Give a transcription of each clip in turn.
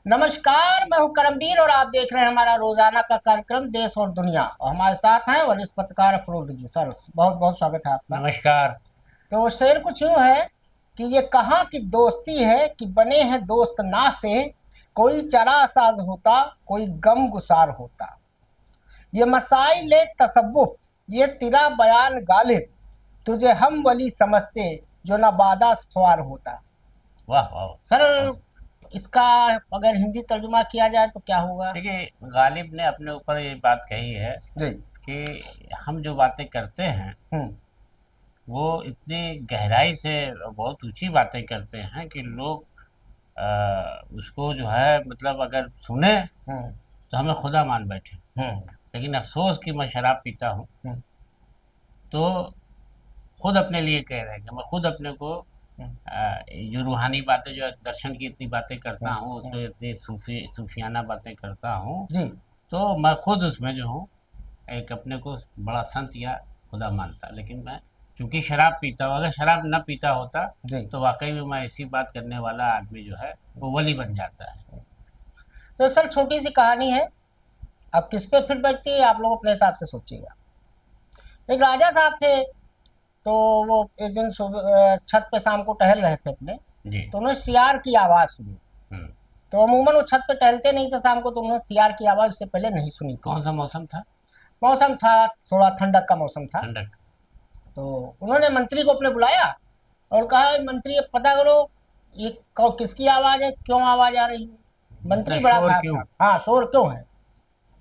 नमस्कार, मैं हूं करमवीर और आप देख रहे हैं हमारा रोजाना का कार्यक्रम देश और दुनिया। और हमारे साथ हैं वरिष्ठ पत्रकार अफरोज जी। सर, बहुत बहुत स्वागत है आपका। नमस्कार। तो शेर कुछ यूं है कि ये कहाँ की दोस्ती है कि बने हैं दोस्त ना से, कोई चरा साज होता, कोई गम गुसार होता। ये मसाइल तसव्वुफ, ये तेरा बयान गालिब, तुझे हम वली समझते जो ना बादा ख्वार होता। वाह वाह। सर, बहुत। इसका अगर हिंदी तर्जुमा किया जाए तो क्या होगा? देखिए, गालिब ने अपने ऊपर ये बात कही है जी। कि हम जो बातें करते हैं हम्म। वो इतनी गहराई से बहुत ऊंची बातें करते हैं कि लोग उसको जो है मतलब अगर सुने हम्म। तो हमें खुदा मान बैठे। हम्म। लेकिन अफसोस कि मैं शराब पीता हूँ हम्म। तो खुद अपने लिए कह रहे हैं कि मैं खुद अपने को हम्म। जो रूहानी बातें जो दर्शन की इतनी बातें करता हम्म। हूँ उसमें इतनी सूफियाना बातें करता हूँ, जी। तो मैं खुद उसमें जो हूँ एक अपने को बड़ा संत या खुदा मानता। लेकिन मैं चूंकि शराब पीता हूँ, अगर शराब न पीता होता जी। तो वाकई में मैं ऐसी बात करने वाला आदमी जो है वो वली बन जाता है। तो एक सर छोटी सी कहानी है। अब किस पे फिट बैठती है आप लोग अपने हिसाब से सोचिएगा। एक राजा साहब थे। तो वो एक दिन सुबह छत पे शाम को टहल रहे थे अपने। जी। तो उन्हें सियार की आवाज सुनी। हम्म। तो अमूमन वो छत पे टहलते नहीं थे शाम को, तो उन्होंने सियार की आवाज उससे पहले नहीं सुनी थी। कौन सा मौसम था? मौसम था, थोड़ा ठंडक का मौसम था। ठंडक। तो उन्होंने मंत्री को अपने बुलाया और कहा, मंत्री ये पता करो, ये किसकी आवाज है, क्यों आवाज आ रही है। इतना मंत्री बड़ा शोर घात क्यों? था, हाँ शोर क्यों है।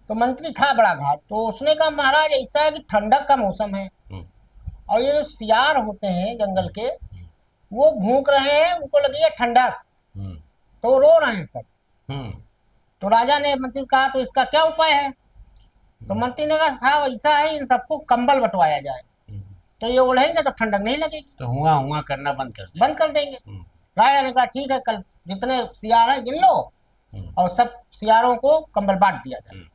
तो मंत्री था बड़ा घात, तो उसने कहा, महाराज ऐसा है कि ठंडक का मौसम है हम्म। और ये जो सियार होते हैं जंगल हम्म। के, वो भूख रहे हैं, उनको लगी है ठंडक, हम्म। तो वो रो रहे हैं सब। हम्म। तो राजा ने मंत्री से कहा, तो इसका क्या उपाय है? तो हम्म। मंत्री ने कहा, साहब ऐसा है, इन सबको कंबल बंटवाया जाए, हम्म। तो ये ओढ़ेंगे तो ठंडक नहीं लगेगी, तो हुआ हुआ करना बंद कर दे। बंद कर देंगे। हम्म। राजा ने कहा, ठीक है, कल जितने सियार है गिन लो हम्म। और सब सियारों को कंबल बांट दिया जाए। हम्म।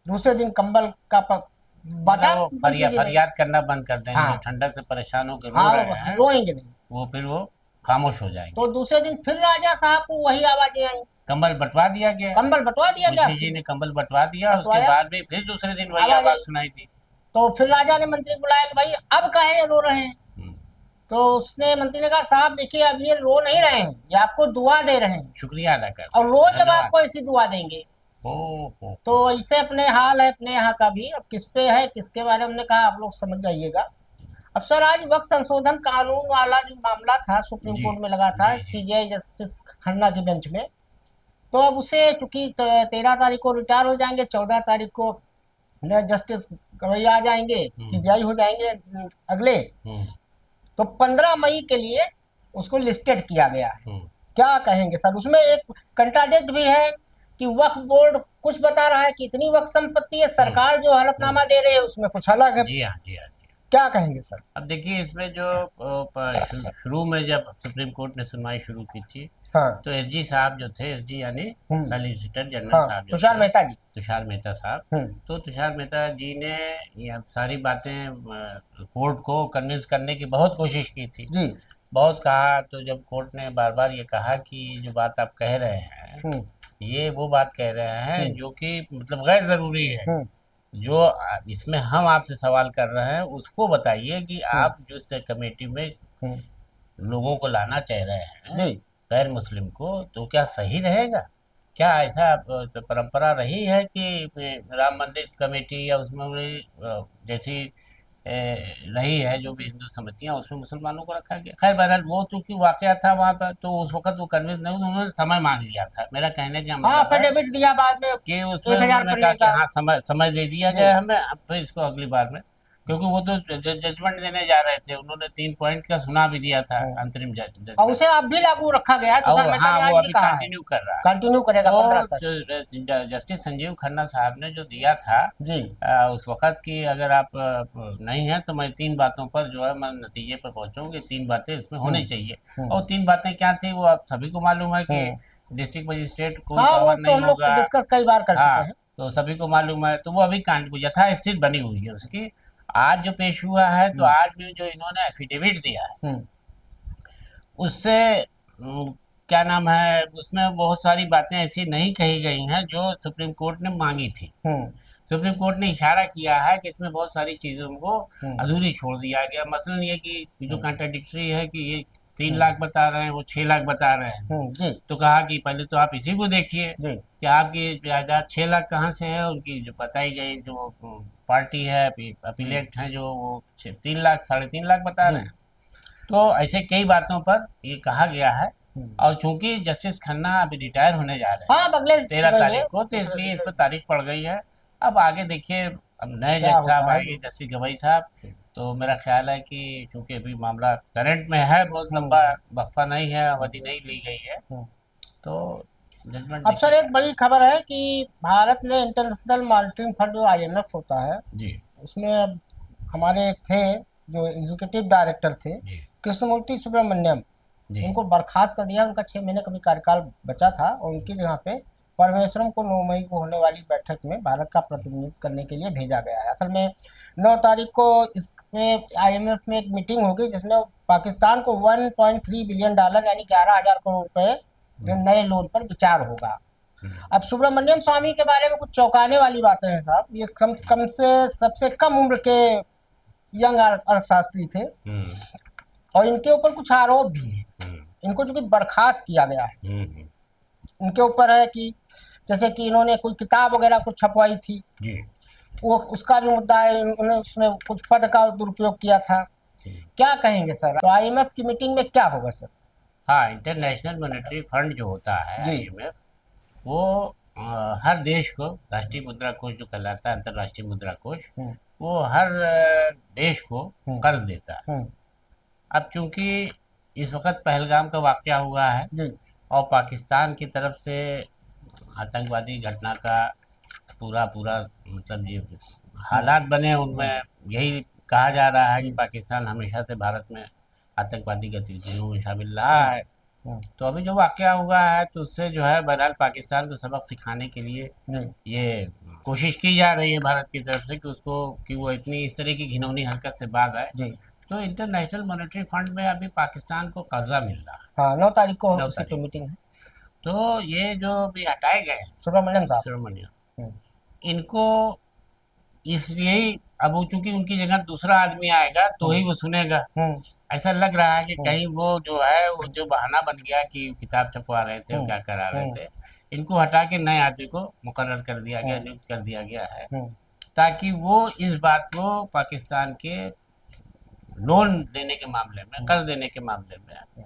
दूसरे दिन कंबल का बांटा मतलब वो मंत्री जी ने। फरियाद करना बंद कर देंगे, जो हाँ। ठंडक से परेशान होकर रो हाँ, वो रहे हैं रोएंगे नहीं। वो फिर वो खामोश हो तो जाएंगे। दूसरे दिन फिर राजा साहब को वही आवाजें आई। कंबल बंटवा दिया गया। कंबल बंटवा दिया गया, तुलसी जी फिर ने कंबल बंटवा दिया, उसके बंटवाया, बाद भी फिर दूसरे दिन वही आवाज आवाज आई। सुनाई दी। तो फिर राजा ने मंत्री को बुलाया कि भाई अब काहे ये रो रहे हैं। हम्म। तो उसने मंत्री ने कहा, साहब देखिए, अब ये रो नहीं रहे हैं, ये आपको दुआ दे रहे हैं, शुक्रिया अदा करते और हैं, रोज जब धन्यवाद। आपको ऐसी दुआ देंगे। ओ तो ऐसे अपने हाल है अपने यहाँ का भी। अब किस पे है, किसके बारे में हमने कहा, आप लोग समझ जाइएगा। अब सर, आज वक्त संशोधन कानून वाला जो मामला था सुप्रीम जी कोर्ट में लगा था जी जी। सीजेआई जस्टिस खन्ना की बेंच में। तो अब उसे चूंकि 13 तारीख को रिटायर हो जाएंगे, 14 तारीख को नए जस्टिस गवैया आ जाएंगे, हम्म। सीजेआई हो जाएंगे अगले। हम्म। तो 15 मई के लिए उसको लिस्टेड किया गया है। हम्म। क्या कहेंगे सर? उसमें एक कंट्राडिक्ट भी है कि वक्फ बोर्ड कुछ बता रहा है कि इतनी वक्फ संपत्ति है, हम्म। सरकार जो हम्म। हलफनामा दे रही है उसमें कुछ अलग है। जी हाँ जी हाँ जी। क्या कहेंगे सर? अब देखिए, इसमें जो शुरू में जब सुप्रीम कोर्ट ने सुनवाई शुरू की थी हाँ। तो एसजी साहब जो थे, एसजी यानी हम्म। सॉलिसिटर जनरल हाँ, साहब जो तुषार थे, मेहता जी। तुषार मेहता साहब। हम्म। तो तुषार मेहता जी ने ये सारी बातें कोर्ट को कन्विंस करने की बहुत कोशिश की थी, जी। बहुत कहा। तो जब कोर्ट ने बार बार ये कहा कि जो बात आप कह रहे हैं हम्म। ये वो बात कह रहे हैं हम्म। जो कि मतलब गैर ज़रूरी है, हम्म। जो इसमें हम आपसे सवाल कर रहे हैं उसको बताइए कि हम्म। आप जिस कमेटी में हम्म। लोगों को लाना चाह रहे हैं जी। गैर मुस्लिम को, तो क्या सही रहेगा? क्या ऐसा तो परंपरा रही है कि राम मंदिर कमेटी या उसमें जैसी रही है जो भी हिंदू समितियां, उसमें मुसलमानों को रखा गया? खैर बहरहाल वो चूंकि वाकया था वहां पर, तो उस वक्त वो कन्विंस नहीं, उन्होंने समय मांग लिया था। मेरा कहने का हाँ, मतलब है एफिडेविट दिया बाद में कि उसमें 1,000 उन्होंने कहा पन्ने कि का। हाँ समय समय दे दिया जी। जाए हमें, अब फिर इसको अगली बार में, क्योंकि वो तो जजमेंट देने जा रहे थे, उन्होंने 3 पॉइंट का सुना भी दिया था हम्म। अंतरिम और जजमेंट। उसे अब भी लागू रखा गया है, तुषार और मेहता हाँ, ने वो आज भी अभी कहा है कंटिन्यू कर रहा है। कंटिन्यू करेगा 15 तो तक। जस्टिस संजीव खन्ना साहब ने जो दिया था जी। उस वक्त की, अगर आप नहीं है तो मैं 3 बातों पर जो है मैं नतीजे पर पहुंचूंगी, 3 बातें इसमें होनी हम्म। चाहिए। हम्म। और 3 बातें क्या थी वो आप सभी को मालूम है कि हम्म। डिस्ट्रिक्ट मजिस्ट्रेट कोई हाँ, वो पावर तो नहीं हम लोग होगा। डिस्कस कई बार कर चुके हाँ, हैं। तो सभी को मालूम है, तो वो अभी कांड को यथास्थिति बनी हुई है उसकी। आज जो पेश हुआ है, तो हम्म। आज भी जो इन्होंने एफिडेविट दिया है हम्म। उससे क्या नाम है, उसमें बहुत सारी बातें ऐसी नहीं कही गई हैं जो सुप्रीम कोर्ट ने मांगी थी। हम्म सुप्रीम कोर्ट ने इशारा किया है कि इसमें बहुत सारी चीज़ों को हम्म अधूरी छोड़ दिया गया। मसलन ये कि जो हम्म कंट्राडिक्टरी है कि ये 3 लाख हम्म बता रहे हैं, वो 6 लाख बता रहे हैं। जी तो कहा कि पहले तो आप इसी को देखिए जी कि आपकी जायदाद 6 लाख कहाँ से है। उनकी जो बताई गई जो पार्टी है, हम्म अपीलेट है, जो वो 3 लाख 3.5 लाख बता जी रहे हैं। तो ऐसे कई बातों पर ये कहा गया है। हम्म। और चूंकि जस्टिस खन्ना अभी रिटायर होने जा रहे हाँ, हैं अब अगले 13 तारीख सुनेंगे को, तो दूसरे इसलिए इस पर दूसरे तारीख पड़ गई है। अब आगे देखिए, अब नए क्या जज साहब होता है आएंगे, जस्टिस गवाई साहब। तो मेरा ख्याल है कि चूंकि अभी मामला करंट में है, बहुत लंबा हम्म वक्फा नहीं है, हम्म अवधि नहीं ली गई है। हम्म। तो जजमेंट अब सर देखिएगा। एक बड़ी खबर है कि भारत ने इंटरनेशनल मॉनिटरिंग फंड जो आईएमएफ होता है, जी उसमें अब हमारे एक थे जो एग्जीक्यूटिव डायरेक्टर थे, जी कृष्णमूर्ति सुब्रमण्यम, जी। उनको बर्खास्त कर दिया। उनका 6 महीने का भी कार्यकाल बचा था और उनकी जगह पे परमेश्वरम को 9 मई को होने वाली बैठक में भारत का प्रतिनिधित्व करने के लिए भेजा गया है। असल में 9 तारीख को इसमें आईएमएफ में एक मीटिंग होगी जिसमें पाकिस्तान को $1.3 बिलियन यानी 11,000 करोड़ रुपए नए लोन पर विचार होगा। अब सुब्रमण्यम स्वामी के बारे में कुछ चौंकाने वाली बातें हैं साहब। ये कम कम से सबसे कम उम्र के यंग अर्थशास्त्री थे हम्म और इनके ऊपर कुछ आरोप भी हैं। हम्म इनको जो कि बर्खास्त किया गया है, हम्म। इनके ऊपर है कि जैसे कि इन्होंने कोई किताब वगैरह कुछ छपवाई थी, जी। वो उसका भी मुद्दा है। इन्होंने उसमें कुछ पद का दुरुपयोग किया था। क्या कहेंगे सर, तो आईएमएफ की मीटिंग में क्या होगा सर? हाँ, इंटरनेशनल मॉनेटरी फंड जो होता है, जी आईएमएफ, वो हर देश को, राष्ट्रीय मुद्रा कोष जो कहलाता है, अंतर्राष्ट्रीय मुद्रा कोष, हम्म वो हर देश को हम्म कर्ज देता है। हम्म अब चूंकि इस वक्त पहलगाम का वाकया हुआ है जी और पाकिस्तान की तरफ से आतंकवादी घटना का पूरा पूरा मतलब ये हालात बने हैं, उनमें यही कहा जा रहा है कि पाकिस्तान हमेशा से भारत में आतंकवादी गतिविधियों में शामिल रहा है। हम्म, तो अभी जो वाकया हुआ है, तो उससे जो है बहरहाल पाकिस्तान को सबक सिखाने के लिए जी ये कोशिश की जा रही है भारत की तरफ से कि उसको, कि वो इतनी इस तरह की घिनौनी हरकत से बाज आए। जी। तो इंटरनेशनल मॉनेटरी फंड में अभी पाकिस्तान को कर्जा मिल रहा है। हाँ, 9 तारीख को 9 उसी पे तारीख मीटिंग है। तो ये जो भी हटाए गए हैं सुब्रमण्यम साहब। सुब्रमण्यम, हम्म इनको इसलिए ही, अब वो चूंकि उनकी जगह दूसरा आदमी आएगा तो ही हम्म वो सुनेगा। हम्म ऐसा लग रहा है कि हम्म कहीं वो जो है, वो जो बहाना बन गया कि किताब छपवा रहे थे और हम्म क्या करा रहे हम्म थे, इनको हटा के नए आदमी को मुकर्रर कर दिया गया, हम्म नियुक्त कर दिया गया है, हम्म ताकि वो इस बात को पाकिस्तान के लोन देने के मामले में, कर्ज देने के मामले में,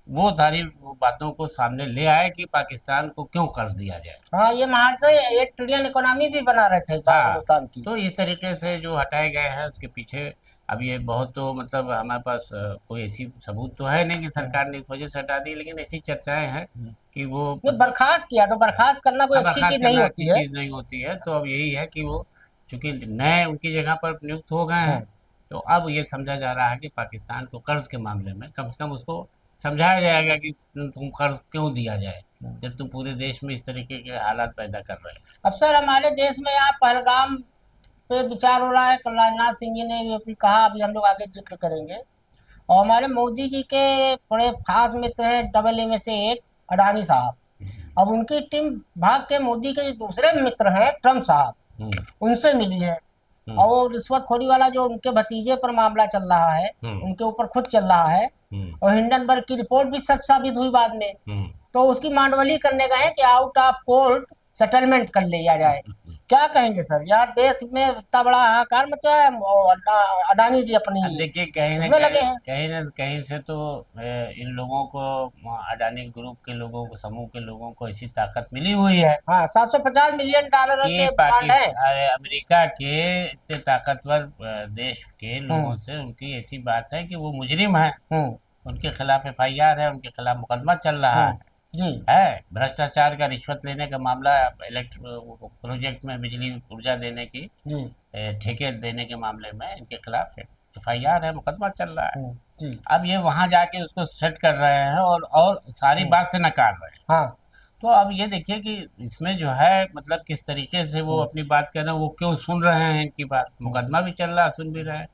वो सारी वो बातों को सामने ले आए कि पाकिस्तान को क्यों कर्ज दिया जाए। हाँ, ये महाशय 8 ट्रिलियन इकोनॉमी भी बना रहे थे हाँ, हिंदुस्तान की। तो इस तरीके से जो हटाए गए हैं उसके पीछे, अब ये बहुत, तो मतलब हमारे पास कोई ऐसी सबूत तो है नहीं कि सरकार ने इस वजह से हटा दी, लेकिन ऐसी चर्चाएं हैं कि वो ये बर्खास्त किया तो बर्खास्त करना कोई अब अच्छी बर्खास्त चीज नहीं करना होती अच्छी है। चीज़ नहीं होती है। तो अब यही है कि वो चूंकि नए उनकी जगह पर नियुक्त हो गए हैं, हम्म तो अब ये समझा जा रहा है कि पाकिस्तान को कर्ज के मामले में कम से कम उसको समझाया जाएगा कि तुम कर्ज क्यों दिया जाए, जब तुम पूरे देश में इस तरीके के हालात पैदा कर रहे हो। अब सर हमारे देश में यहाँ पहलगाम पे विचार हो रहा है। कल राजनाथ सिंह जी ने भी कहा, अभी हम लोग आगे जिक्र करेंगे। और हमारे मोदी जी के बड़े खास मित्र हैं डबल ए में से एक अडानी साहब। अब उनकी टीम भाग के मोदी के जो दूसरे मित्र हैं ट्रम्प साहब, हम्म उनसे मिली है। हम्म और वो रिश्वतखोरी वाला जो उनके भतीजे पर मामला चल रहा है, हम्म उनके ऊपर खुद चल रहा है। हम्म और हिंडनबर्ग की रिपोर्ट भी सच साबित हुई बाद में। हम्म तो उसकी मांडवली करने गए कि आउट ऑफ कोर्ट सेटलमेंट कर लिया जाए। क्या कहेंगे सर, यहाँ देश में इतना बड़ा हाहाकार मचा है और अडानी जी अपनी अब देखिए, कहीं ना उसमें लगे कहीं, हैं। कहीं ना कहीं से तो इन लोगों को, अडानी ग्रुप के लोगों को, समूह के लोगों को ऐसी ताकत मिली हुई है हाँ, $750 मिलियन कि के बॉन्ड है। अमेरिका के इतने ताकतवर देश के हम्म लोगों से उनकी ऐसी बात है कि वो मुजरिम है, हम्म उनके खिलाफ एफआईआर है, उनके खिलाफ मुकदमा चल रहा जी है भ्रष्टाचार का, रिश्वत लेने का मामला, प्रोजेक्ट में बिजली ऊर्जा देने की जी ठेके देने के मामले में इनके खिलाफ एफआईआर है, मुकदमा चल रहा है। जी अब ये वहां जाके उसको सेट कर रहे हैं और सारी बात से नकार रहे हैं। हाँ तो अब ये देखिए कि इसमें जो है मतलब किस तरीके से वो अपनी बात कर रहे हैं, वो क्यों सुन रहे हैं इनकी बात, मुकदमा भी चल रहा है, सुन भी रहे हैं।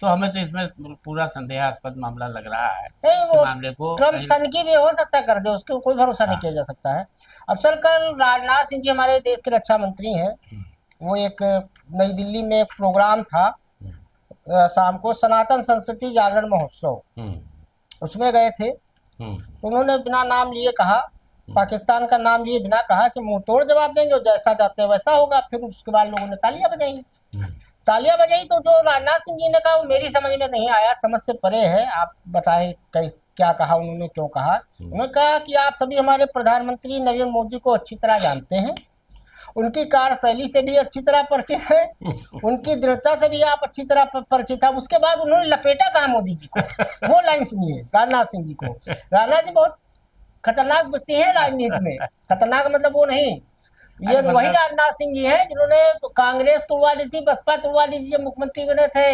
तो हमें तो इसमें पूरा संदेहास्पद मामला लग रहा है। नहीं, इस वो मामले को ट्रम्प कहीं सन की भी हो सकता है कर दे, उसके कोई भरोसा नहीं हाँ। किया जा सकता है। अब सर कल राजनाथ सिंह जी हमारे देश के रक्षा मंत्री हैं, हम्म, वो एक नई दिल्ली में एक प्रोग्राम था, हम्म, शाम को सनातन संस्कृति जागरण महोत्सव, हम्म, उसमें गए थे। हम्म, तो उन्होंने बिना नाम लिए कहा, हम्म, पाकिस्तान का नाम लिए बिना कहा कि मुंह तोड़ जवाब देंगे और जैसा चाहते हैं वैसा होगा। फिर उसके बाद लोगों ने तालियां बजाई। हम्म, तालियां बजाई तो जो राजनाथ सिंह जी ने कहा वो मेरी समझ में नहीं आया, समझ से परे है। आप बताएं क्या कहा उन्होंने, क्यों कहा? उन्होंने कहा कि आप सभी हमारे प्रधानमंत्री नरेंद्र मोदी को अच्छी तरह जानते हैं, उनकी कार्यशैली से भी अच्छी तरह परिचित है, उनकी दृढ़ता से भी आप अच्छी तरह परिचित है। उसके बाद उन्होंने लपेटा कहा मोदी जी को, वो लाइन सुनिए राजनाथ सिंह जी को। राजनाथ जी बहुत खतरनाक व्यक्ति है राजनीति में, खतरनाक मतलब वो नहीं, ये अरे वही मतलब राजनाथ सिंह जी हैं जिन्होंने कांग्रेस तोड़वा दी थी, बसपा तोड़वा दी थी जब मुख्यमंत्री बने थे,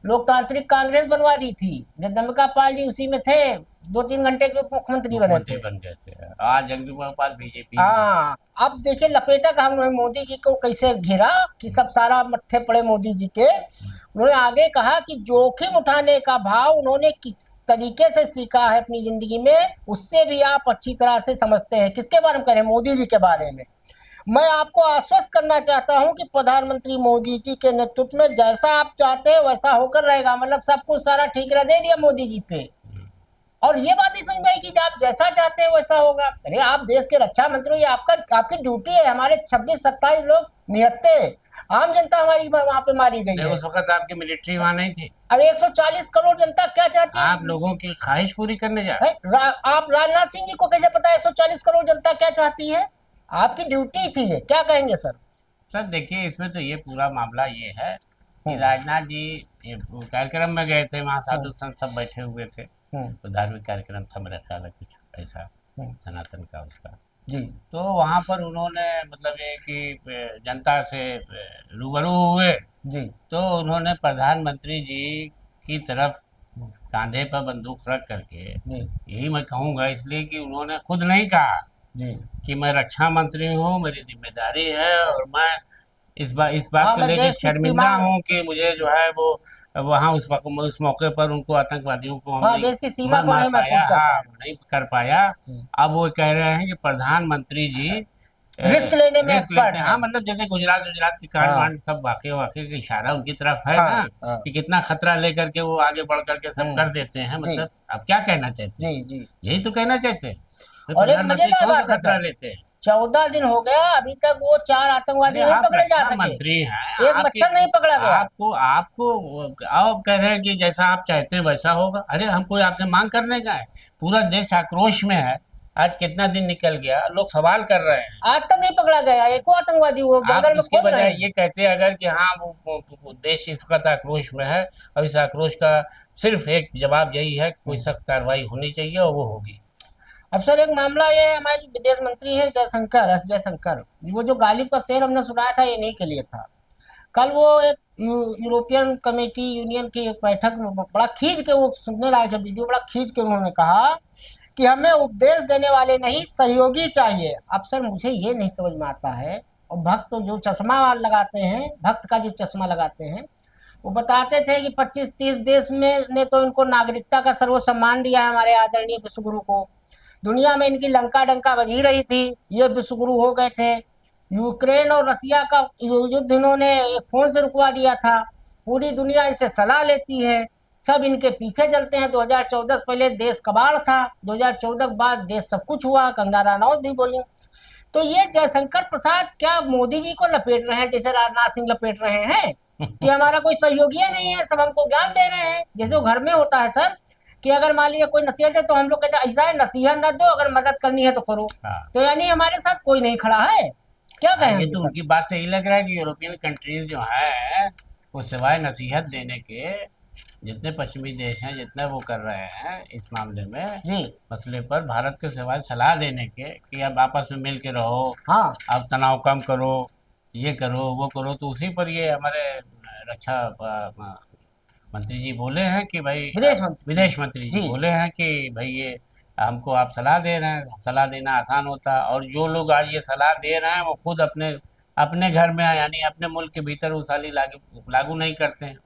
लोकतांत्रिक कांग्रेस बनवा दी थी, जगदम्बिका पाल जी उसी में थे, 2-3 घंटे के मुख्यमंत्री बने मुख्यमंत्री थे। बन गए थे। आज जगदीप पाल बीजेपी में है। हाँ, अब देखिए लपेटा का हमने मोदी जी को कैसे घेरा कि सब सारा मत्थे पड़े मोदी जी के। उन्होंने आगे कहा कि जोखिम उठाने का भाव उन्होंने किस तरीके से सीखा है अपनी जिंदगी में, उससे भी आप अच्छी तरह से समझते हैं। किसके बारे में कह रहे हैं? मोदी जी के बारे में। मैं आपको आश्वस्त करना चाहता हूं कि प्रधानमंत्री मोदी जी के नेतृत्व में जैसा आप चाहते हैं वैसा होकर रहेगा। मतलब सब कुछ सारा ठीकरा दे दिया मोदी जी पे। और ये बात नहीं समझ में आई कि आप जैसा चाहते हैं वैसा होगा। अरे आप देश के रक्षा मंत्री, ये आपकी ड्यूटी है। हमारे 26-27 लोग निहत्ते, आम जनता हमारी वहां पे मारी गई नहीं, है। उस वक्त आपकी मिलिट्री वहां नहीं थी। अब 140 करोड़ जनता क्या चाहती है? आप लोगों की ख्वाहिश पूरी करने जा है? आप राजनाथ सिंह जी को कैसे पता है 140 करोड़ जनता क्या चाहती है? आपकी ड्यूटी थी ये। क्या कहेंगे सर? सर देखिए, इसमें तो ये पूरा मामला ये है कि हम्म, राजनाथ जी ये कार्यक्रम में गए थे, वहाँ हम्म, साधु संत सब बैठे हुए थे। हम्म, तो धार्मिक कार्यक्रम था मेरा ख्याल है, कुछ ऐसा हम्म, सनातन का उसका। जी तो वहाँ पर उन्होंने मतलब ये कि जनता से रूबरू हुए। जी तो उन्होंने प्रधानमंत्री जी की तरफ कंधे पर बंदूक रख करके, जी यही मैं कहूँगा इसलिए कि उन्होंने खुद नहीं कहा जी। कि मैं रक्षा मंत्री हूँ, मेरी जिम्मेदारी है और मैं इस बात हाँ, को मैं लेकर देश की शर्मिंदा सीमा, हूँ कि मुझे जो है वो वहाँ उस मौके पर उनको आतंकवादियों को हम हाँ नहीं देश की सीमा को मार नहीं पाया, महफूज कर हाँ पाए। नहीं कर पाया। हम्म, अब वो कह रहे हैं कि प्रधानमंत्री जी रिस्क लेने में रिस्क एक्सपर्ट लेते हैं। है। हाँ मतलब जैसे गुजरात की कांड हाँ वांड सब वाकई वाकई का इशारा उनकी तरफ है हाँ ना, हाँ। कि कितना खतरा लेकर के वो आगे बढ़ करके सब कर देते हैं। जी मतलब आप क्या कहना चाहते हैं? जी जी। यही तो कहना चाहते हैं। तो और एक प्रधानमंत्री मजेदार कौन सा बात है खतरा सर, लेते हैं? 14 दिन हो गया अभी तक वो 4 अरे आतंकवादी नहीं आप पकड़े जा रक्षा सके, मंत्री हैं, एक आपके मच्छर नहीं पकड़ा गया। आपको आपको आप कह रहे हैं कि जैसा आप चाहते हैं वैसा होगा। अरे हम कोई आपसे मांग करने का है? पूरा देश आक्रोश में है। आज कितना दिन निकल गया, लोग सवाल कर रहे हैं। आज तक नहीं पकड़ा गया एक आतंकवादी, वो आप जंगल में इसके खोद रहे बजाय हैं। ये कहते अगर कि हाँ वो देश इस वक्त आक्रोश में है और इस आक्रोश का सिर्फ एक जवाब यही है कि कोई सख्त कार्रवाई होनी चाहिए और वो होगी। अब सर एक मामला ये है, हमारे जो विदेश मंत्री हैं जयशंकर, एस जयशंकर, वो जो गालिब का शेर हमने सुनाया था ये नहीं के लिए था। कल वो एक यूरोपियन कमेटी यूनियन की एक बैठक में बड़ा खींच के, वो सुनने लायक है वीडियो, बड़ा खींच के उन्होंने कहा कि हमें उपदेश देने वाले नहीं सहयोगी चाहिए। अब सर मुझे ये नहीं समझ में आता है, और भक्त जो चश्मा लगाते हैं, भक्त का जो चश्मा लगाते हैं, वो बताते थे कि 25-30 देश में ने तो इनको नागरिकता का सर्वोच्च सम्मान दिया है हमारे आदरणीय विश्वगुरु को। दुनिया में इनकी लंका डंका बज ही रही थी, ये विश्वगुरु हो गए थे। यूक्रेन और रसिया का युद्ध इन्होंने एक फोन से रुकवा दिया था। पूरी दुनिया इनसे सलाह लेती है, सब इनके पीछे चलते हैं। 2014 से पहले देश कबाड़ था, 2014 के बाद देश सब कुछ हुआ, कंगना रनौत भी बोली। तो ये जयशंकर प्रसाद क्या मोदी जी को लपेट रहे हैं जैसे राजनाथ सिंह लपेट रहे हैं कि हमारा कोई सहयोगी नहीं है, सब हमको ज्ञान दे रहे हैं? जैसे वो घर में होता है सर कि अगर मान लीजिए कोई नसीहत है तो हम लोग कहते हैं ऐसा है, नसीहत न दो, अगर मदद करनी है तो करो। हाँ तो यानी हमारे साथ कोई नहीं खड़ा है, क्या कहें ये हम तो सर? उनकी बात से ही लग रहा है कि यूरोपियन कंट्रीज जो है वो सिवाय नसीहत देने के, जितने पश्चिमी देश हैं जितने वो कर रहे हैं इस मामले में, जी मसले पर भारत के सिवाय सलाह देने के कि अब आपस में मिल के रहो, हाँ अब तनाव कम करो, ये करो वो करो, तो उसी पर ये हमारे रक्षा मंत्री जी बोले हैं कि भाई, विदेश मंत्री विदेश मंत्री जी जी। बोले हैं कि भाई ये हमको आप सलाह दे रहे हैं, सलाह देना आसान होता, और जो लोग आज ये सलाह दे रहे हैं वो खुद अपने अपने घर में यानी अपने मुल्क के भीतर वो साली लागू लागू नहीं करते हैं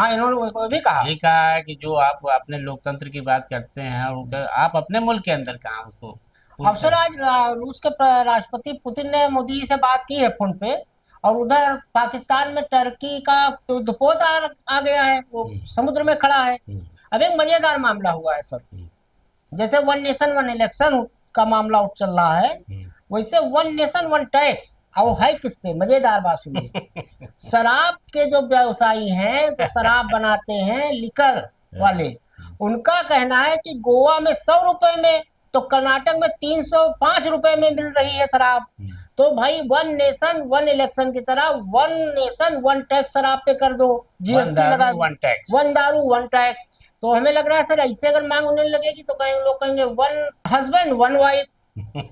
हाँ, इन्होंने वो भी कहा। ये कहा है कि जो आप अपने लोकतंत्र की बात करते हैं आप अपने मुल्क के अंदर कहाँ उसको पूरी अवसर तरह। आज रूस के राष्ट्रपति पुतिन ने मोदी जी से बात की है फोन पे। और उधर पाकिस्तान में टर्की का युद्धपोत आ गया है, वो हम्म, समुद्र में खड़ा है। हम्म, अब एक मजेदार मामला हुआ है सर। हम्म, जैसे वन नेशन वन इलेक्शन का मामला उठ चल रहा है, हम्म। वैसे वन नेशन वन टैक्स। और है किस पे? मजेदार बात सुनिए। शराब के जो व्यवसायी हैं, जो शराब बनाते हैं, लिकर वाले, उनका कहना है कि गोवा में 100 रुपए में, तो कर्नाटक में 305 रुपए में मिल रही है शराब। तो भाई वन नेशन वन इलेक्शन की तरह वन नेशन वन टैक्स शराब पे कर दो, वन जीएसटी लगा दारू दो, वन टैक्स। वन दारू वन टैक्स। तो हमें लग रहा है सर, ऐसे अगर मांग होने लगेगी तो कहीं लोग कहेंगे one husband one wife,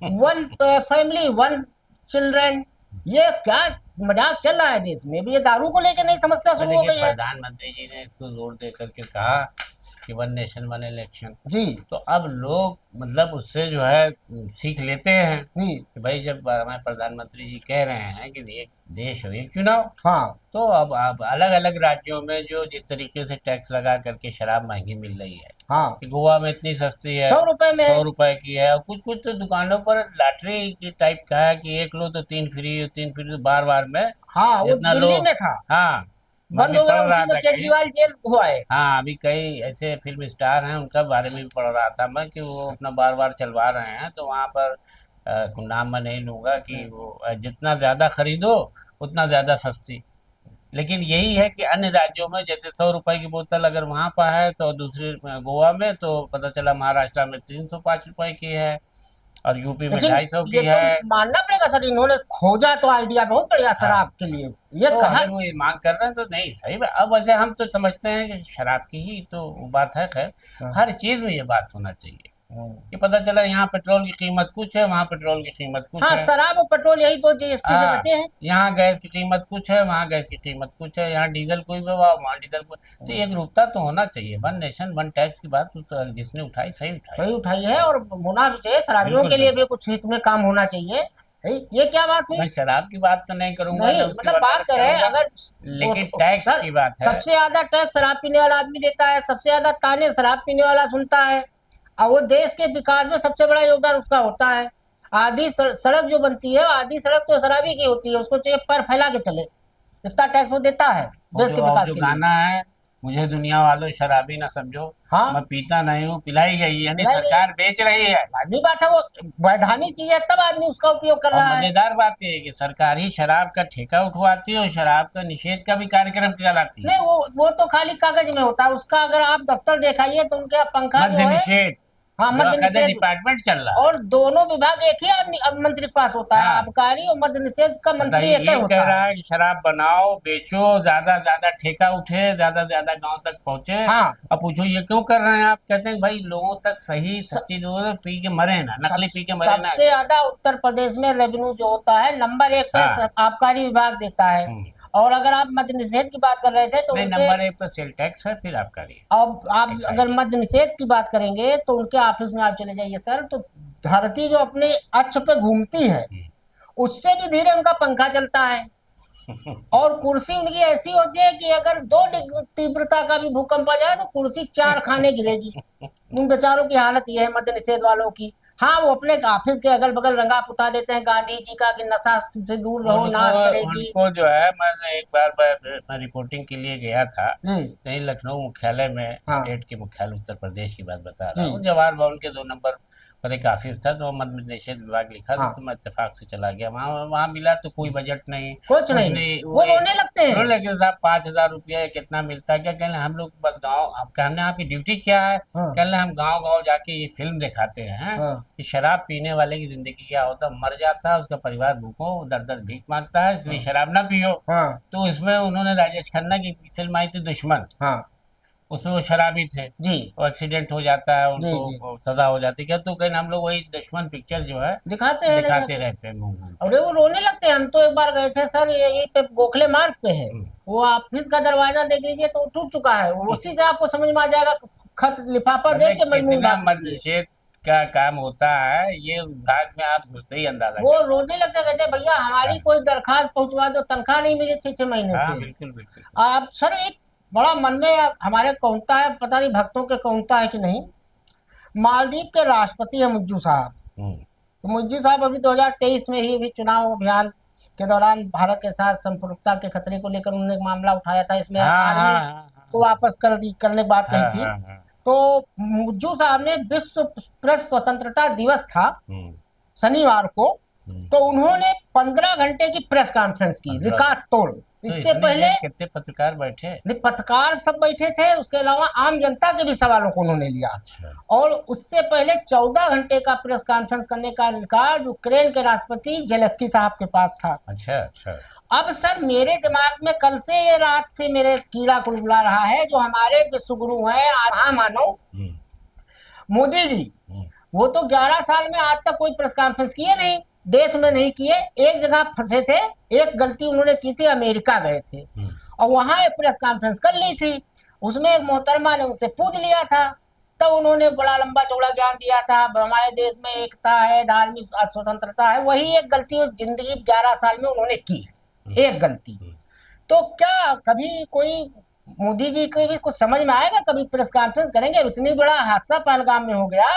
one family one children. ये क्या मजाक चल रहा है देश में भी? ये दारू को लेकर नई समस्या और शुरू हो देखिए गई है। प्रधानमंत्री जी ने इसको जोर दे करके कहा कि वन नेशन वन इलेक्शन। जी तो अब लोग मतलब उससे जो है सीख लेते हैं जी। कि भाई जब हमारे प्रधानमंत्री जी कह रहे हैं कि एक देश हो एक चुनाव, हाँ तो अब अलग अलग राज्यों में जो जिस तरीके से टैक्स लगा करके शराब महंगी मिल रही है हाँ, कि गोवा में इतनी सस्ती है 100 रुपए में है। 100 रुपए की है, और कुछ कुछ तो दुकानों पर लॉटरी की टाइप का है कि एक लो तो तीन फ्री, तीन फ्री, तो बार बार में हाँ, वो जितना लो। दिल्ली में था, हाँ, मैं बंद भी हो पढ़ गया, रहा उसी में था कहीं। केजरीवाल जेल हुआ है। हाँ, अभी कई ऐसे फिल्म स्टार हैं उनका बारे में भी पढ़ रहा था मैं कि वो अपना बार बार चलवा रहे हैं, तो वहाँ पर नाम मैं नहीं लूंगा कि वो जितना ज़्यादा खरीदो उतना ज़्यादा सस्ती। लेकिन यही है कि अन्य राज्यों में जैसे 100 रुपए की बोतल अगर वहाँ पर है तो दूसरे गोवा में तो पता चला महाराष्ट्र में 305 रुपए की है और यूपी में लेकिन 250 ये की तो है। मानना पड़ेगा सर, इन्होंने खोजा तो आइडिया बहुत बढ़िया हाँ, शराब के लिए। ये तो कहा। अगर वो ये मांग कर रहे हैं तो नहीं सही बात। अब वैसे हम तो समझते हैं कि शराब की ही तो वो बात है, खैर हाँ, हर चीज़ में ये बात होना चाहिए कि पता चला यहाँ पेट्रोल की कीमत कुछ है, वहाँ पेट्रोल की कीमत कुछ हाँ, है। शराब और पेट्रोल यही दो जीएसटी से हाँ, बचे हैं। यहाँ गैस की कीमत कुछ है, वहाँ गैस की कीमत कुछ है, यहाँ डीजल कोई व्यवहार, वहाँ डीजल कोई। तो एक रूपता तो होना चाहिए। वन नेशन वन टैक्स की बात जिसने उठाई सही उठाई। सही उठाई है, और होना भी चाहिए। शराबियों बिल्कुल के लिए बिल्कुल। भी कुछ हित में काम होना चाहिए। ये क्या बात हुई? मैं शराब की बात तो नहीं करूंगा, नहीं, मैं उसकी मतलब बात वकालत करें करूंगा, अगर, लेकिन तो टैक्स सर की बात है। सबसे ज्यादा टैक्स शराब पीने वाला आदमी देता है, सबसे ज्यादा ताने शराब पीने वाला सुनता है। और वो देश के विकास में सबसे बड़ा योगदान उसका होता है। आधी सड़क जो बनती है, आधी सड़क तो शराबी की होती है, उसको चाहिए पैर फैला के चले। इतना टैक्स वो देता है देश के और विकास जो के लिए। गाना है, मुझे दुनिया वालों शराबी ना समझो, हाँ, मैं पीता नहीं हूँ पिलाई गई, यानी पिलाई गई। सरकार बेच रही है। आदमी बात है, वो वैधानिक चीज है तब आदमी उसका उपयोग कर और रहा है। मजेदार बात यह है कि सरकार ही शराब का ठेका उठवाती है और शराब का निषेध का भी कार्यक्रम चलाती है। नहीं, वो तो खाली कागज में होता है, उसका अगर आप दफ्तर देखाइए तो उनके यहाँ पंखा जो मद्य है। निषेध हाँ, मद्य बकायदा निषेध। डिपार्टमेंट चल रहा है। और दोनों विभाग एक ही आदमी अब मंत्री के पास होता है, हाँ, आबकारी और मद्य निषेध का मंत्री बताइए एक ही ये होता कह है। रहा है कि शराब बनाओ बेचो, ज्यादा ज्यादा ठेका उठे, ज्यादा ज्यादा गांव तक पहुंचे। हाँ, अब पूछो ये क्यों कर रहे हैं आप? कहते हैं भाई लोगों तक सही सच्ची जो है पी के मरे ना, नकली पी के मरे ना। सबसे ज्यादा उत्तर प्रदेश में रेवेन्यू जो होता है नंबर 1 पे हाँ। आबकारी विभाग देता है। हम्म। और अगर आप मद्य निषेध की बात कर रहे थे तो नहीं, उनके, नंबर 1 पर सेल टैक्स है, फिर आबकारी है, अब आप एक्साइज। अगर मद्य निषेध की बात करेंगे तो उनके ऑफिस में आप चले जाइए सर, तो धरती जो अपने अक्ष पे घूमती है उससे भी धीरे उनका पंखा चलता है। और कुर्सी उनकी ऐसी होती है कि अगर 2 डिग्री तीव्रता का भी भूकंप आ जाए तो कुर्सी 4 खाने गिरेगी। उन बेचारों की हालत ये है मद्य निषेध वालों की। हाँ, वो अपने ऑफिस के अगल बगल रंगा पुता देते हैं गांधी जी का कि नशा से दूर रहो, नाश करेगी। उनको जो है, मैं एक बार मैं रिपोर्टिंग के लिए गया था जी कहीं लखनऊ मुख्यालय में, हाँ, स्टेट के मुख्यालय उत्तर प्रदेश की बात बता रहा जी हूँ। जवाहर भवन के 2 नंबर पर एक ऑफिस था, तो मद्य निषेध विभाग लिखा था, हाँ, तो मैं इत्तेफाक से चला गया वहाँ। वहाँ मिला तो कोई बजट नहीं, कुछ नहीं, वो रोने लगते हैं। लेकिन साहब 5,000 रुपया कितना मिलता है? क्या कहने हम लोग बस गाँव, आप कहने आपकी ड्यूटी क्या है? हाँ, कहने हम गाँव गाँव जाके ये फिल्म दिखाते हैं हाँ, कि शराब पीने वाले की जिंदगी क्या होता है, मर जाता है, उसका परिवार भूखों दर दर भीख मांगता है, इसलिए शराब ना पियो। हाँ, तो इसमें उन्होंने राजेश खन्ना की फिल्म आई थी दुश्मन, हाँ, उसमें वो शराबी थे, जी वो एक्सीडेंट हो जाता है, जी उनको जी, वो सजा हो जाती है। क्या तो कहीं हम लोग वही दुश्मन पिक्चर जो है दिखाते हैं दिखाते नहीं। रहते हैं घूम घूम के। अरे वो रोने लगते हैं। हम तो एक बार गए थे सर, यही पे गोखले मार्ग पे है, हम्म। वो ऑफिस का दरवाजा देख लीजिए तो टूट चुका है, वो उसी से आपको समझ में आ जाएगा। खत लिफाफा देख के मतलब मजमून कितना भाग मद्य दीजिए। निषेध का काम होता है, ये विभाग में आप घुसते ही अंदाजा वो कर। रोने लगते, कहते हैं, भैया हमारी हाँ, कोई दरखास्त पहुंचवा दो, तनख्वाह नहीं मिली 6 महीने हाँ, से। बिल्कुल बिल्कुल। आप सर एक बड़ा मन में हमारे कौनता है, पता नहीं भक्तों के कौनता है कि नहीं। मालदीव के राष्ट्रपति हैं मुज्जू साहब। हम्म, तो मुज्जू साहब अभी 2023 में ही भी चुनाव अभियान के दौरान भारत के साथ संप्रभुता के खतरे को लेकर उन्होंने एक मामला उठाया था, इसमें हाँ आर्मी हाँ हाँ को वापस करने की बात कही हाँ थी। हाँ हाँ, तो मुज्जू साहब ने विश्व प्रेस स्वतंत्रता दिवस था हम्म, शनिवार को, हम्म। तो उन्होंने 15 घंटे की प्रेस कॉन्फ्रेंस की, 15 रिकॉर्ड तोड़। तो इससे इतनी पहले देर कितने पत्रकार बैठे? पत्रकार सब बैठे थे, उसके अलावा आम जनता के भी सवालों को उन्होंने लिया। अच्छा और उससे पहले 14 घंटे का प्रेस कॉन्फ्रेंस करने का रिकॉर्ड यूक्रेन के राष्ट्रपति जेलेस्की साहब के पास था। अच्छा अच्छा। अब सर मेरे दिमाग में कल से ये रात से मेरे कीड़ा कुलबुला रहा है, जो हमारे विश्वगुरु हैं महामानव हम्म, मोदी जी, हम्म, वो तो 11 साल में आज तक कोई प्रेस कॉन्फ्रेंस किए नहीं, देश में नहीं किए। एक जगह फंसे थे, एक गलती उन्होंने की थी, अमेरिका गए थे हम्म, और वहां एक प्रेस कॉन्फ्रेंस कर ली थी। उसमें एक मोहतरमा ने उनसे पूछ लिया था, तब उन्होंने बड़ा लंबा चौड़ा ज्ञान दिया था, हमारे देश में एकता है, धार्मिक स्वतंत्रता है। वही एक गलती जिंदगी 11 साल में उन्होंने की, एक गलती। तो क्या कभी कोई मोदी जी को भी कुछ समझ में आएगा? कभी प्रेस कॉन्फ्रेंस करेंगे? इतनी बड़ा हादसा पहलगाम में हो गया,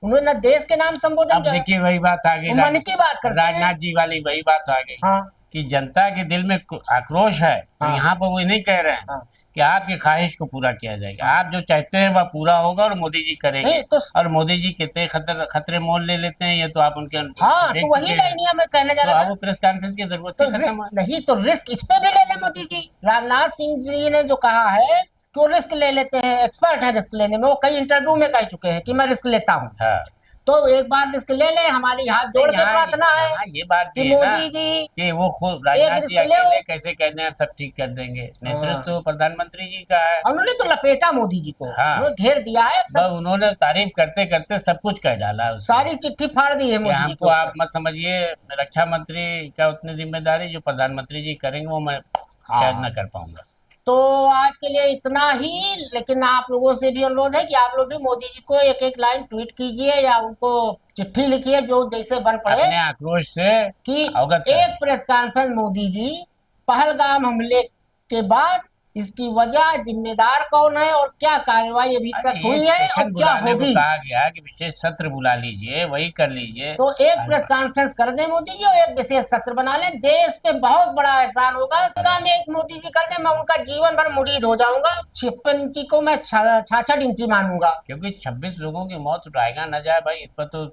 उन्होंने न देश के नाम संबोधन अब किया, देखिए वही बात आ गई, मन की बात करते हैं। राजनाथ जी वाली वही बात आ गई हाँ कि जनता के दिल में आक्रोश है, तो हाँ। यहाँ पर वो नहीं कह रहे हैं हाँ। कि आपकी ख्वाहिश को पूरा किया जाएगा, आप जो चाहते हैं वह पूरा होगा और मोदी जी करेंगे। नहीं तो और मोदी जी कितने खतरे मोल ले लेते हैं, ये तो आप उनके हाँ, देख तो वही चुके हैं। लाइनिया मैं कहने जा तो रहा अब था। वो प्रेस कॉन्फ्रेंस की जरूरत तो ही खत्म है। नहीं तो रिस्क इस पे भी ले ले मोदी जी। राजनाथ सिंह जी ने जो कहा है कि वो रिस्क ले लेते हैं, एक्सपर्ट है रिस्क लेने में, वो कई इंटरव्यू में कह चुके हैं कि मैं रिस्क लेता हूँ। हाँ, तो एक बार रिस्क ले ले, हमारी हाथ जोड़ के प्रार्थना है यहाँ ये बात भी कि है ना मोदी जी कि वो खुद राजनाथ जी रिस्क ले अकेले हो। कैसे कहते हैं सब ठीक कर देंगे, नेतृत्व हाँ। तो प्रधानमंत्री जी का है। उन्होंने तो लपेटा मोदी जी को, हाँ। उन्होंने घेर दिया है, सब बस उन्होंने तारीफ करते करते सब कुछ कह डाला है उसमें। सारी चिट्ठी फाड़ दी है कि मोदी जी हमको को। आप मत समझिए, रक्षा मंत्री का उतनी जिम्मेदारी जो प्रधानमंत्री जी करेंगे वो मैं शायद न कर पाऊंगा। तो आज के लिए इतना ही, लेकिन आप लोगों से भी अनुरोध है कि आप लोग भी मोदी जी को एक एक लाइन ट्वीट कीजिए या उनको चिट्ठी लिखिए, जो जैसे बन पड़े, अपने आक्रोश से कि अवगत एक करें। प्रेस कॉन्फ्रेंस मोदी जी, पहलगाम हमले के बाद इसकी वजह, जिम्मेदार कौन है और क्या कार्रवाई अभी अरे तक हुई एक है सेशन और क्या बुलाने को होगी। कहा गया कि विशेष सत्र बुला लीजिए, वही कर लीजिए। तो एक प्रेस कॉन्फ्रेंस कर दें मोदी जी और एक विशेष सत्र बना लें, देश पे बहुत बड़ा एहसान होगा। काम एक मोदी जी कर दें, मैं उनका जीवन भर मुरीद हो जाऊंगा। 56 इंची को मैं 66 इंची मानूंगा। क्योंकि 26 लोगों की मौत उठाएगा न जाए भाई, इस पर तो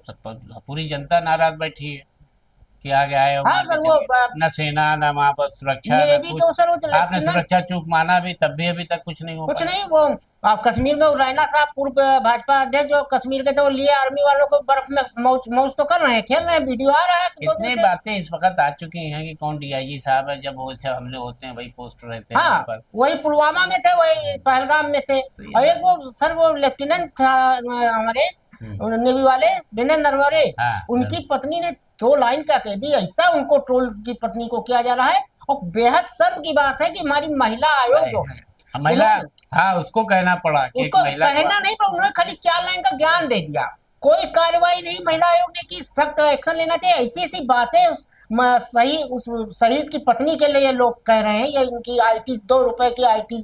पूरी जनता नाराज बैठी है कि आगे आए और हाँ मान के सर, वो चलिए। न सेना न वहाँ पर सुरक्षा ये न भी कुछ। तो सर वो तो आपने लेफ्टिनेंट, सुरक्षा चूक माना भी, तब भी अभी तक कुछ नहीं हो कुछ पाया। नहीं। वो आप कश्मीर में रैना साहब, पूर्व भाजपा अध्यक्ष, जो कश्मीर के थे, वो लिए आर्मी वालों को बर्फ में मौज मौज तो कर रहे हैं, खेल रहे हैं, वीडियो आ रहा है। तो इतनी बातें इस वक्त आ चुकी हैं कि कौन डीआईजी साहब है, जब वो से हमले होते हैं वही पोस्ट रहते हैं वहाँ हाँ, पर। वही पुलवामा में थे, वही पहलगाम में थे। और एक वो सर, वो लेफ्टिनेंट था हमारे नेवी वाले विनय नरवरे, हाँ, उनकी पत्नी ने 2 लाइन क्या कह दी, ऐसा उनको ट्रोल की पत्नी को किया जा रहा है। और बेहद शर्म की बात है कि हमारी महिला आयोग जो है, महिला, हाँ उसको कहना पड़ा कि एक उसको महिला कहना नहीं, पर उन्होंने खाली 4 लाइन का ज्ञान दे दिया। कोई कार्रवाई नहीं महिला आयोग ने की, सख्त एक्शन लेना चाहिए। ऐसी ऐसी बातें उस शहीद की पत्नी के लिए लोग कह रहे हैं, ये इनकी IT 2 रुपए की IT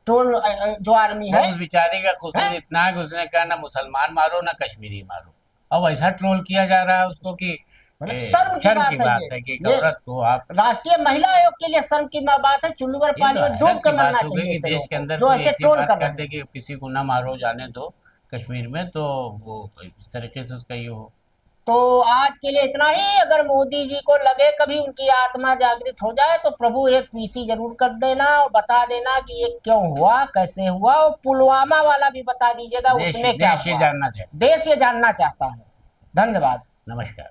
ट्रोल जो आर्मी है। उस बेचारी का कसूर इतना है कि उसने कहा ना मुसलमान मारो ना कश्मीरी मारो, अब ऐसा ट्रोल किया जा रहा है उसको कि शर्म की बात है कि एक औरत को आप। राष्ट्रीय महिला आयोग के लिए शर्म की बात है। चुल्लू भर पानी में डूब कर मरना चाहिए देश के अंदर जो ऐसे ट्रोल कर रहे करते कि किसी को ना मारो, जाने दो कश्मीर में, तो वो इस तरीके से उसका ये हो। तो आज के लिए इतना ही। अगर मोदी जी को लगे कभी उनकी आत्मा जागृत हो जाए, तो प्रभु एक PC जरूर कर देना और बता देना कि ये क्यों हुआ, कैसे हुआ। और पुलवामा वाला भी बता दीजिएगा, उसमें क्या हुआ। देश ये जानना चाहता है। देश ये जानना चाहता है। धन्यवाद, नमस्कार।